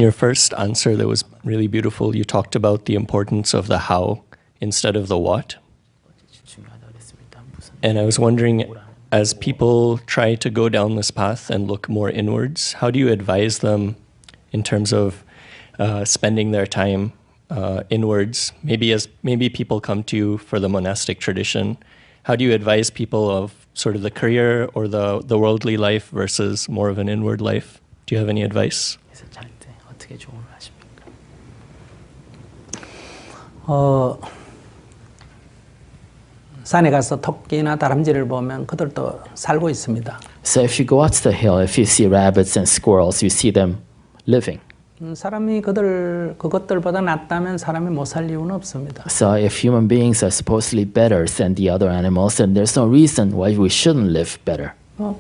your first answer that was really beautiful, you talked about the importance of the how instead of the what. And I was wondering, as people try to go down this path and look more inwards, how do you advise them in terms of spending their time inwards? Maybe people come to you for the monastic tradition. How do you advise people of sort of the career or the worldly life versus more of an inward life? Do you have any advice? 산에 가서 토끼나 다람쥐를 보면 그들도 살고 있습니다. So if you go out to the hill, if you see rabbits and squirrels, you see them living. 사람이 그것들보다 낫다면 사람이 못 살 이유는 없습니다. So if human beings are supposedly better than the other animals, then there's no reason why we shouldn't live better.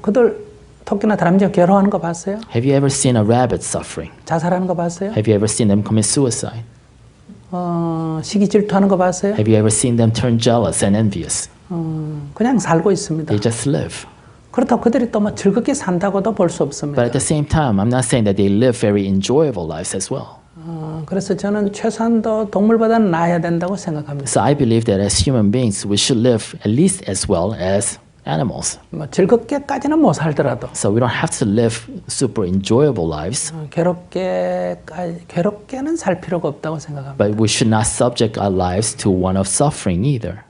그들 토끼나 다람쥐가 괴로워하는 거 봤어요? Have you ever seen a rabbit suffering? 자살하는 거 봤어요? Have you ever seen them commit suicide? 시기 질투하는 거 봤어요? Have you ever seen them turn jealous and envious? 그냥 살고 있습니다. They just live. 그렇다고 그들이 또 뭐 즐겁게 산다고도 볼 수 없습니다. But at the same time, I'm not saying that they live very enjoyable lives as well. 그래서 저는 최소한도 동물보다는 나아야 된다고 생각합니다. So I believe that as human beings, we should live at least as well as animals. 뭐 즐겁게까지는 못 살더라도. So we don't have to live super enjoyable lives. 괴롭게는 살 필요가 없다고 생각합니다. But we should not subject our lives to one of suffering either.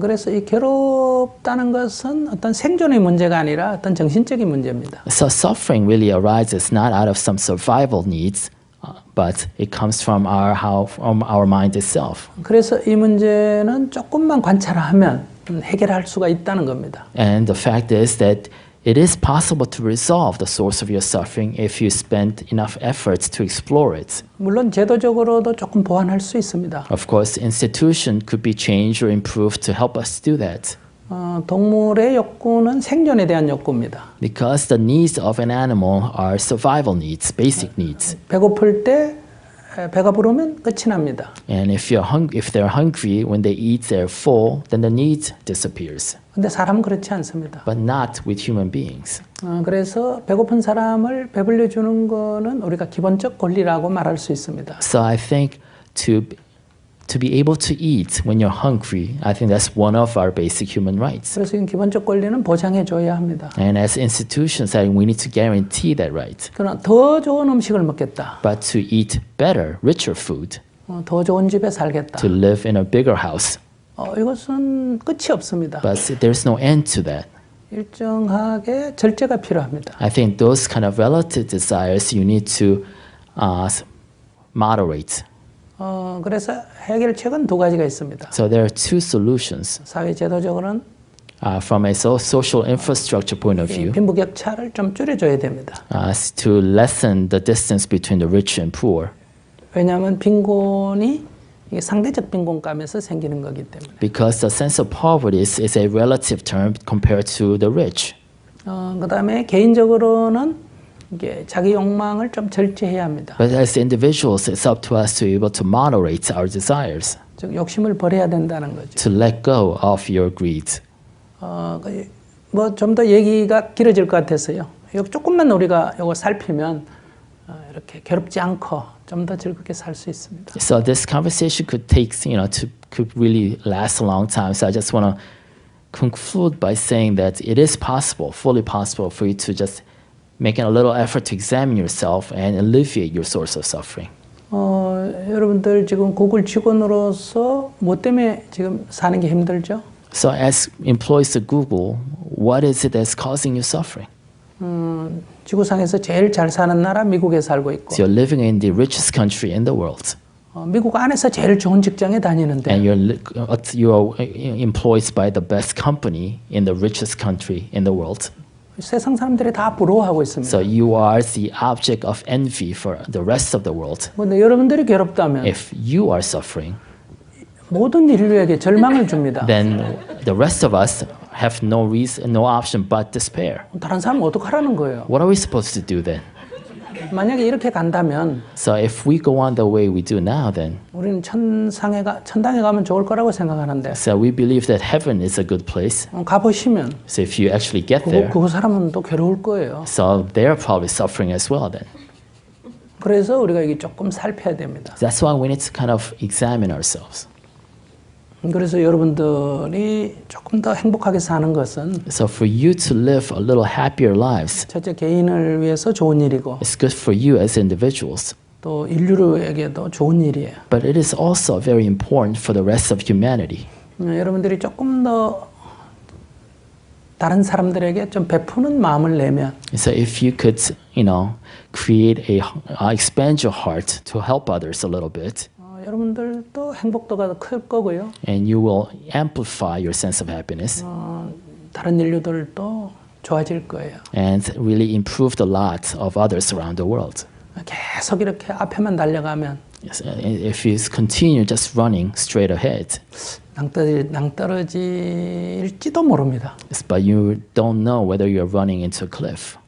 그래서 이 괴롭다는 것은 어떤 생존의 문제가 아니라 어떤 정신적인 문제입니다. So suffering really arises not out of some survival needs, but it comes from our mind itself. 그래서 이 문제는 조금만 관찰하면 해결할 수가 있다는 겁니다. And the fact is that it is possible to resolve the source of your suffering if you spend enough efforts to explore it. 물론 제도적으로도 조금 보완할 수 있습니다. Of course, institution could be changed or improved to help us do that. 동물의 욕구는 생존에 대한 욕구입니다. Because the needs of an animal are survival needs, basic needs. 배고플 때 배가 부르면 끝이 납니다. And if they're hungry, when they eat, they're full, then the need disappears. 근데 사람은 그렇지 않습니다. But not with human beings. 그래서 배고픈 사람을 배불려 주는 거는 우리가 기본적 권리라고 말할 수 있습니다. So I think to be able to eat when you're hungry, I think that's one of our basic human rights. 그래서 이 기본적 권리는 보장해 줘야 합니다. And as institutions, I think we need to guarantee that right. 그러나 더 좋은 음식을 먹겠다. But to eat better, richer food, 더 좋은 집에 살겠다. to live in a bigger house. 이것은 끝이 없습니다. But there's no end to that. 일정하게 절제가 필요합니다. I think those kind of relative desires you need to moderate. 그래서 해결책은 두 가지가 있습니다. So there are two solutions. 사회 제도적으로는 From a social infrastructure point of view, 빈부격차를 좀 줄여줘야 됩니다. to lessen the distance between the rich and poor. 왜냐하면 빈곤이 이게 상대적 빈곤감에서 생기는 거기 때문에. Because the sense of poverty is a relative term compared to the rich. 그다음에 개인적으로는 이게 자기 욕망을 좀 절제해야 합니다. But as individuals, it's up to us to be able to moderate our desires. 즉 욕심을 버려야 된다는 거죠. To let go of your greed. 뭐 좀 더 얘기가 길어질 것 같아서요. 조금만 우리가 이거 살피면 이렇게 괴롭지 않고 좀 더 즐겁게 살 수 있습니다. So this conversation could take, could really last a long time. So I just want to conclude by saying that it is possible, fully possible, for you to just make a little effort to examine yourself and alleviate your source of suffering. 여러분들 지금 구글 직원으로서 뭐 때문에 지금 사는 게 힘들죠? So as employees of Google, what is it that's causing you suffering? 지구상에서 제일 잘 사는 나라 미국에 살고 있고. So you're living in the richest country in the world. 미국 안에서 제일 좋은 직장에 다니는데. And you are employed by the best company in the richest country in the world. 세상 사람들이 다 부러워하고 있습니다. So you are the object of envy for the rest of the world. 근데 여러분들이 괴롭다면 If you are suffering, 모든 인류에게 절망을 줍니다. then the rest of us have no reason, no option but despair. 다른 사람은 어떡하라는 거예요? What are we supposed to do then? 만약에 이렇게 간다면 So if we go on the way we do now, then 우리는 천당에 가면 좋을 거라고 생각하는데. so we believe that heaven is a good place. 가보시면 So if you actually get there, 그 사람은 또 괴로울 거예요. so they're probably suffering as well then. 그래서 우리가 이게 조금 살펴야 됩니다. That's why we need to kind of examine ourselves. 그래서 여러분들이 조금 더 행복하게 사는 것은 So for you to live a little happier lives, 첫째 개인을 위해서 좋은 일이고 it's good for you as individuals. 또 인류에게도 좋은 일이에요. But it is also very important for the rest of humanity. 여러분들이 조금 더 다른 사람들에게 좀 베푸는 마음을 내면 So if you could, create expand your heart to help others a little bit, 여러분들도 행복도가 더 클 거고요. and you will amplify your sense of happiness 다른 인류들도 좋아질 거예요. and really improve the lot of others around the world. 계속 이렇게 앞에만 달려가면 Yes, if you continue just running straight ahead, 낭떠러질지도 모릅니다. but you don't know whether you're running into a cliff.